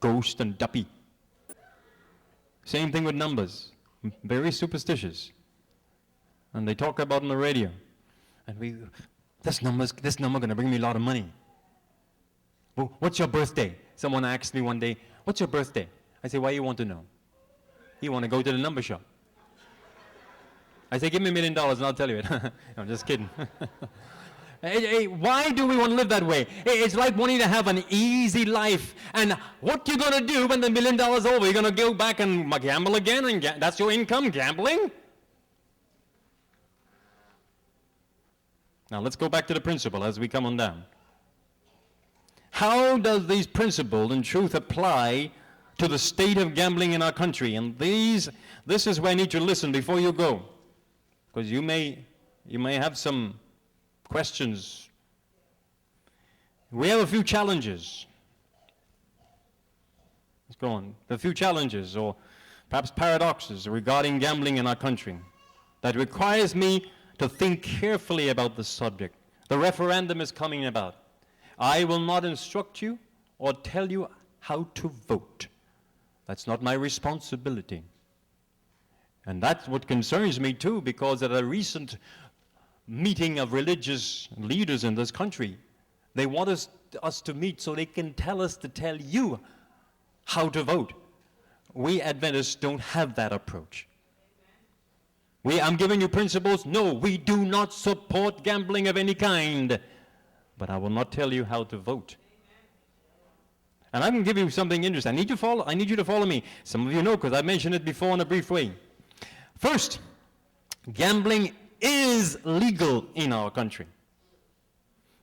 ghost and duppy. Same thing with numbers. Very superstitious. And they talk about on the radio. And this number going to bring me a lot of money. Well, what's your birthday? Someone asked me one day, what's your birthday? I say, why you want to know? You want to go to the number shop. I say, give me $1 million and I'll tell you it. I'm just kidding. Hey, why do we want to live that way? It's like wanting to have an easy life. And what you going to do when the $1 million is over? You're going to go back and gamble again? And that's your income, gambling? Now let's go back to the principle as we come on down. How does these principles in truth apply to the state of gambling in our country? And this is where I need you to listen before you go. Because you may have some questions. We have a few challenges. Let's go on. A few challenges or perhaps paradoxes regarding gambling in our country that requires me to think carefully about the subject. The referendum is coming about. I will not instruct you or tell you how to vote. That's not my responsibility. And that's what concerns me too, because at a recent meeting of religious leaders in this country, they want us to meet so they can tell us to tell you how to vote. We Adventists don't have that approach. I'm giving you principles. No, we do not support gambling of any kind. But I will not tell you how to vote. And I can give you something interesting. I need you to follow me. Some of you know because I mentioned it before in a brief way. First, gambling is legal in our country,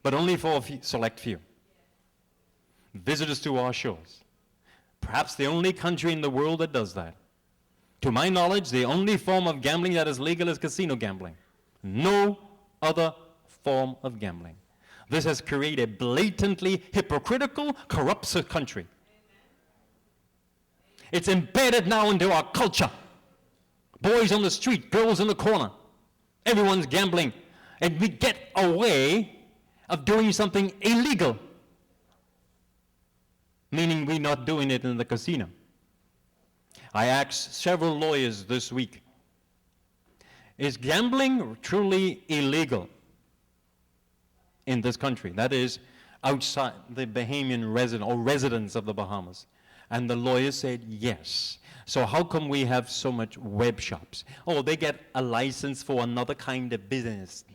but only for a select few. Visitors to our shores. Perhaps the only country in the world that does that. To my knowledge, the only form of gambling that is legal is casino gambling. No other form of gambling. This has created a blatantly hypocritical, corrupt country. It's embedded now into our culture. Boys on the street, girls in the corner. Everyone's gambling. And we get a way of doing something illegal. Meaning we're not doing it in the casino. I asked several lawyers this week, is gambling truly illegal in this country? That is, outside the Bahamian residents of the Bahamas. And the lawyers said yes. So how come we have so much web shops? Oh, they get a license for another kind of business.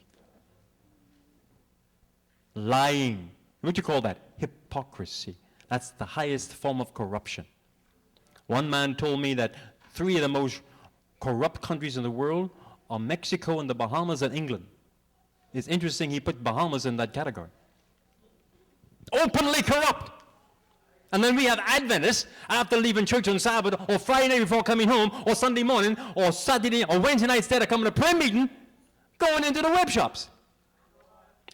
Lying. What do you call that? Hypocrisy. That's the highest form of corruption. One man told me that 3 of the most corrupt countries in the world are Mexico and the Bahamas and England. It's interesting he put Bahamas in that category. Openly corrupt. And then we have Adventists after leaving church on Sabbath or Friday night before coming home or Sunday morning or Saturday or Wednesday night instead of coming to prayer meeting, going into the web shops.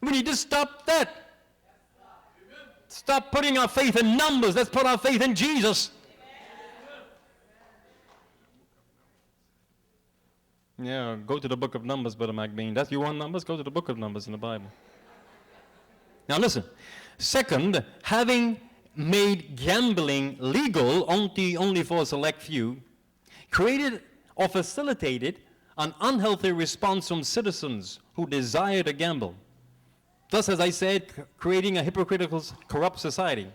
We need to stop that. Stop putting our faith in numbers. Let's put our faith in Jesus. Yeah, go to the book of Numbers, Brother McBean. You want numbers? Go to the book of Numbers in the Bible. Now listen. Second, having made gambling legal only for a select few, created or facilitated an unhealthy response from citizens who desire to gamble. Thus, as I said, creating a hypocritical, corrupt society.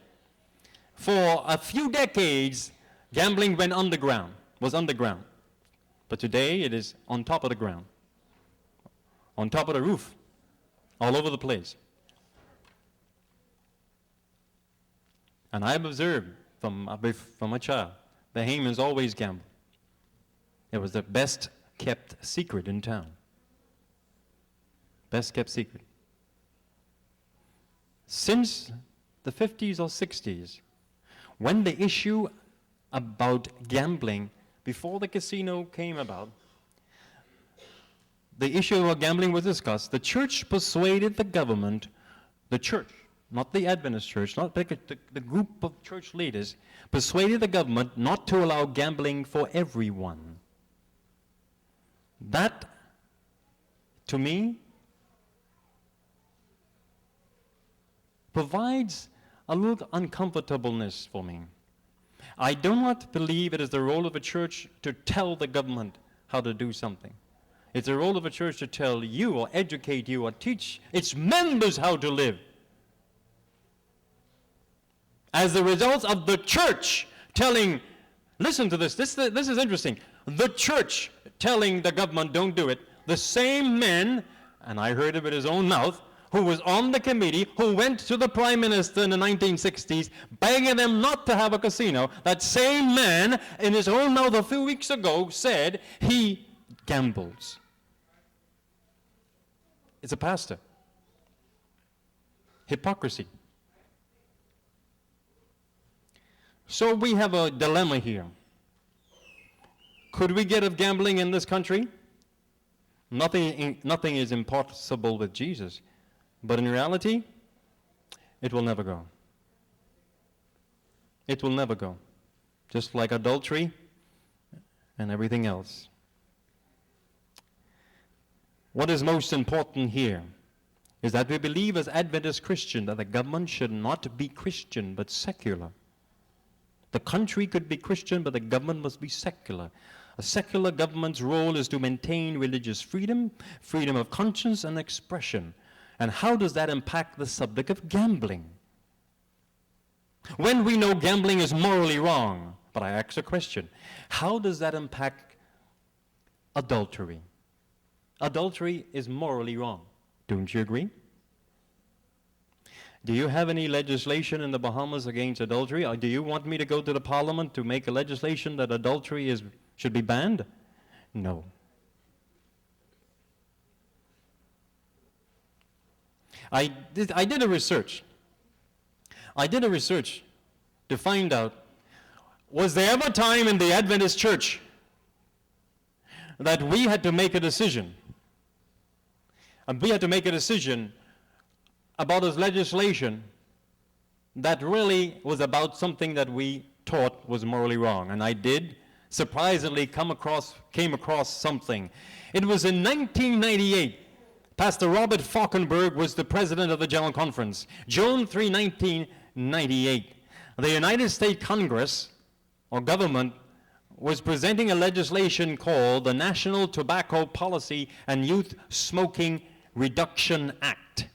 For a few decades, gambling was underground. But today, it is on top of the ground, on top of the roof, all over the place. And I've observed from a child, the Hamans always gambled. It was the best kept secret in town. Best kept secret. Since the 50s or 60s, when the issue about gambling, before the casino came about, the issue about gambling was discussed. The church persuaded the government, the church, not the Adventist church, not the group of church leaders, persuaded the government not to allow gambling for everyone. That, to me, provides a little uncomfortableness for me. I do not believe it is the role of a church to tell the government how to do something. It's the role of a church to tell you or educate you or teach its members how to live. As the result of the church telling, listen to this, this is interesting, the church telling the government don't do it, the same men, and I heard it with his own mouth, who was on the committee, who went to the prime minister in the 1960s, begging them not to have a casino, that same man, in his own mouth a few weeks ago, said he gambles. It's a pastor. Hypocrisy. So we have a dilemma here. Could we get rid of gambling in this country? Nothing is impossible with Jesus. But in reality, it will never go. It will never go. Just like adultery and everything else. What is most important here is that we believe as Adventist Christians that the government should not be Christian but secular. The country could be Christian, but the government must be secular. A secular government's role is to maintain religious freedom, freedom of conscience and expression. And how does that impact the subject of gambling? When we know gambling is morally wrong, but I ask a question, how does that impact adultery? Adultery is morally wrong. Don't you agree? Do you have any legislation in the Bahamas against adultery? Or do you want me to go to the parliament to make a legislation that adultery should be banned? No. I did a research. I did a research to find out, was there ever a time in the Adventist church that we had to make a decision? And we had to make a decision about this legislation that really was about something that we thought was morally wrong. And I did surprisingly came across something. It was in 1998. Pastor Robert Falkenberg was the president of the General Conference. June 3, 1998. The United States Congress, or government, was presenting a legislation called the National Tobacco Policy and Youth Smoking Reduction Act.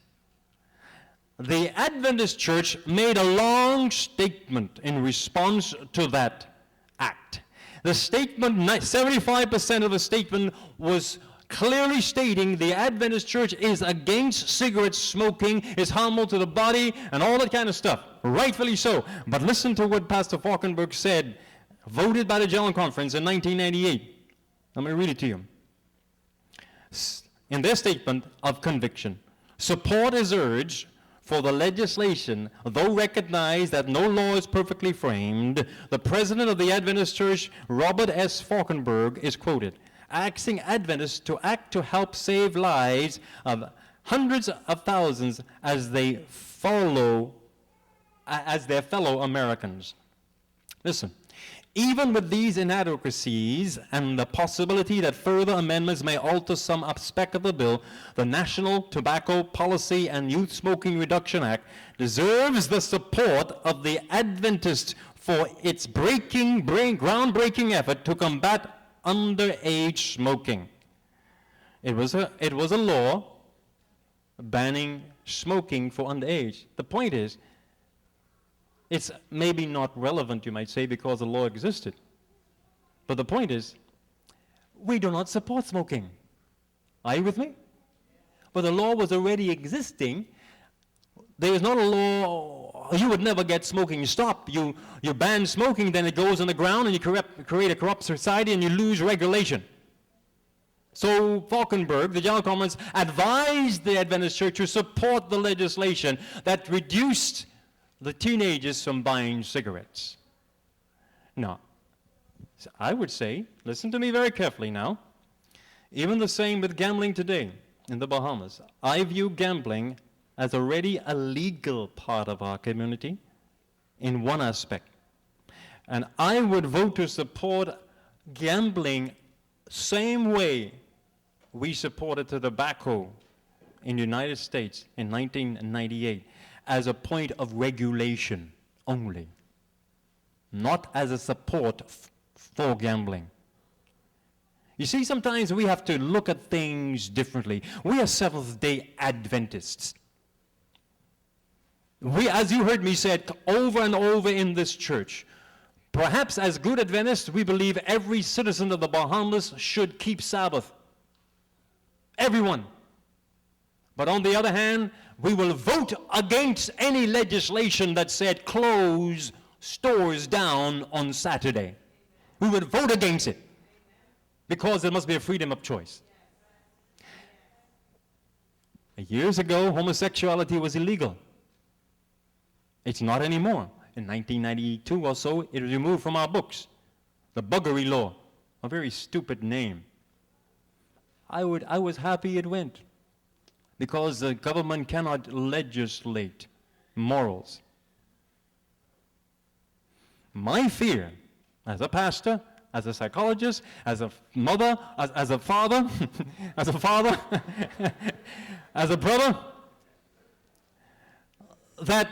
The Adventist Church made a long statement in response to that act. The statement, 75% of the statement was clearly stating the Adventist Church is against cigarette smoking, is harmful to the body, and all that kind of stuff. Rightfully so. But listen to what Pastor Falkenberg said, voted by the General Conference in 1998. Let me read it to you. In their statement of conviction, support is urged for the legislation, though recognized that no law is perfectly framed. The president of the Adventist Church, Robert S. Falkenberg, is quoted, asking Adventists to act to help save lives of hundreds of thousands as their fellow Americans. Listen, even with these inadequacies and the possibility that further amendments may alter some aspect of the bill, the National Tobacco Policy and Youth Smoking Reduction Act deserves the support of the Adventists for its groundbreaking effort to combat underage smoking. It was a law banning smoking for underage. The point is, it's maybe not relevant, you might say, because the law existed. But the point is, we do not support smoking. Are you with me? But the law was already existing. There is not a law, you would never get smoking stopped. You ban smoking, then it goes on the ground and you create a corrupt society and you lose regulation. So Falkenberg, the General Conference, advised the Adventist Church to support the legislation that reduced the teenagers from buying cigarettes. Now, I would say, listen to me very carefully now, even the same with gambling today in the Bahamas. I view gambling as already a legal part of our community in one aspect. And I would vote to support gambling same way we supported the tobacco in the United States in 1998. As a point of regulation only. not as a support for gambling. You see, sometimes we have to look at things differently. We are Seventh-day Adventists. We, as you heard me say over and over in this church, perhaps as good Adventists, we believe every citizen of the Bahamas should keep Sabbath. Everyone. But on the other hand, we will vote against any legislation that said close stores down on Saturday. We would vote against it because there must be a freedom of choice. Years ago, homosexuality was illegal. It's not anymore. In 1992 or so, it was removed from our books. The Buggery Law, a very stupid name. I was happy it went, because the government cannot legislate morals. My fear, as a pastor, as a psychologist, as a mother, as a father, as a father, as a brother, that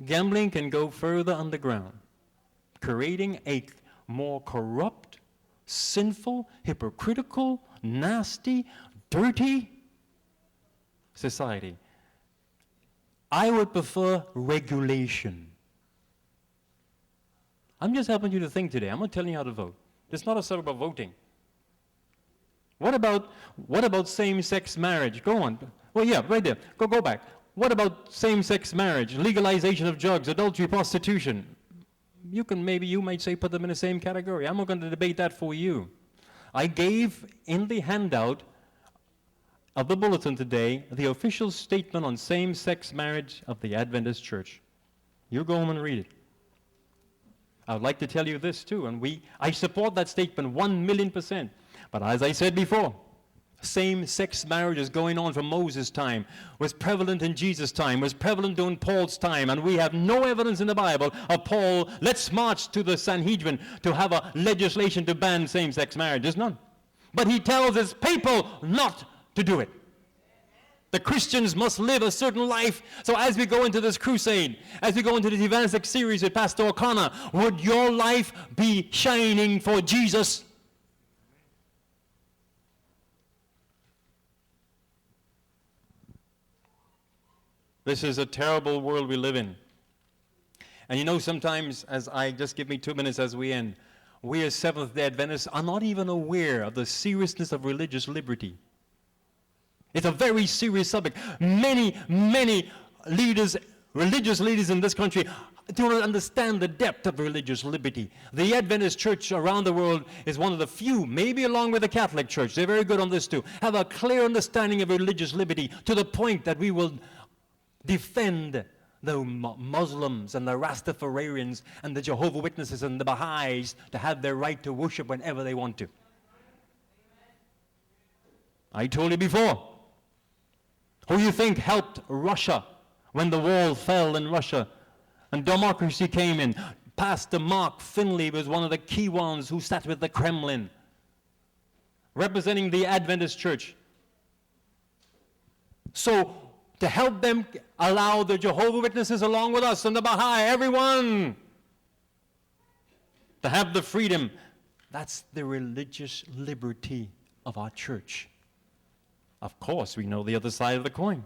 gambling can go further underground, creating a more corrupt, sinful, hypocritical, nasty, dirty society. I would prefer regulation. I'm just helping you to think today. I'm not telling you how to vote. It's not a subject about voting. What about same-sex marriage? Go on. Well, yeah, right there. Go back. What about same-sex marriage, legalization of drugs, adultery, prostitution? You might say put them in the same category. I'm not going to debate that for you. I gave in the handout of the bulletin today the official statement on same-sex marriage of the Adventist Church. You go home and read it. I would like to tell you this too, and I support that statement 1,000,000%. But as I said before, same-sex marriage is going on from Moses' time, was prevalent in Jesus' time, was prevalent during Paul's time, and we have no evidence in the Bible of Paul, let's march to the Sanhedrin to have a legislation to ban same-sex marriage. There's none. But he tells his people not to do it. The Christians must live a certain life. So as we go into this crusade, as we go into this evangelistic series with Pastor O'Connor, would your life be shining for Jesus? This is a terrible world we live in. And you know, sometimes, give me 2 minutes as we end, we as Seventh-day Adventists are not even aware of the seriousness of religious liberty. It's a very serious subject. Many leaders, religious leaders in this country, do not understand the depth of religious liberty. The Adventist Church around the world is one of the few, maybe along with the Catholic Church, they're very good on this too, have a clear understanding of religious liberty to the point that we will defend the Muslims and the Rastafarians and the Jehovah's Witnesses and the Baha'is to have their right to worship whenever they want to. I told you before, who you think helped Russia when the wall fell in Russia and democracy came in? Pastor Mark Finley was one of the key ones who sat with the Kremlin, representing the Adventist Church. So, to help them allow the Jehovah's Witnesses along with us and the Baha'i, everyone, to have the freedom. That's the religious liberty of our church. Of course, we know the other side of the coin.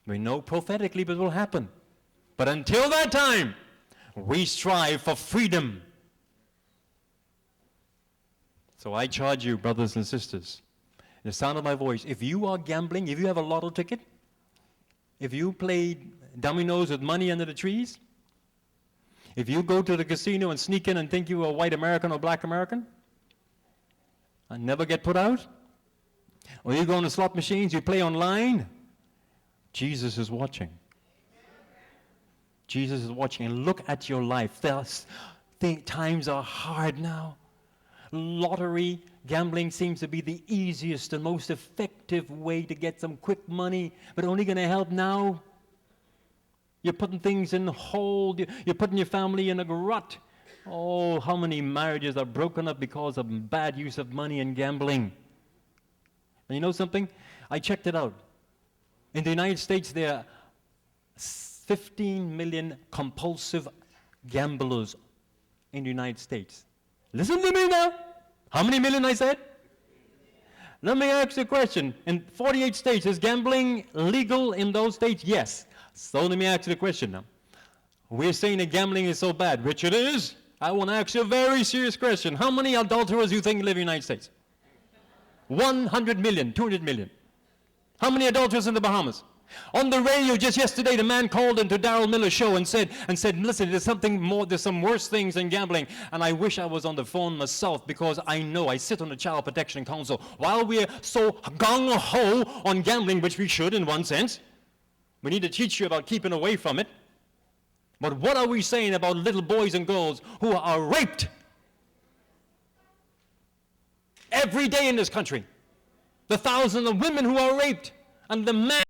We know prophetically what will happen. But until that time, we strive for freedom. So I charge you, brothers and sisters, in the sound of my voice, if you are gambling, if you have a lotto ticket, if you play dominoes with money under the trees, if you go to the casino and sneak in and think you are white American or black American, and never get put out, or you go on the slot machines, you play online, Jesus is watching. Jesus is watching, and look at your life. Times are hard now. Lottery, gambling seems to be the easiest and most effective way to get some quick money, but only going to help now. You're putting things in hold. You're putting your family in a rut. Oh, how many marriages are broken up because of bad use of money and gambling. And you know something? I checked it out. In the United States, there are 15 million compulsive gamblers in the United States. Listen to me now. How many million I said? Let me ask you a question. In 48 states, is gambling legal in those states? Yes. So let me ask you the question now. We're saying that gambling is so bad, which it is. I want to ask you a very serious question. How many adulterers do you think live in the United States? 100 million, 200 million. How many adulterers in the Bahamas? On the radio just yesterday, the man called into Darrell Miller's show and said, listen, there's something more, there's some worse things than gambling. And I wish I was on the phone myself, because I know I sit on the Child Protection Council. While we're so gung-ho on gambling, which we should in one sense, we need to teach you about keeping away from it. But what are we saying about little boys and girls who are raped every day in this country? The thousands of women who are raped, and the man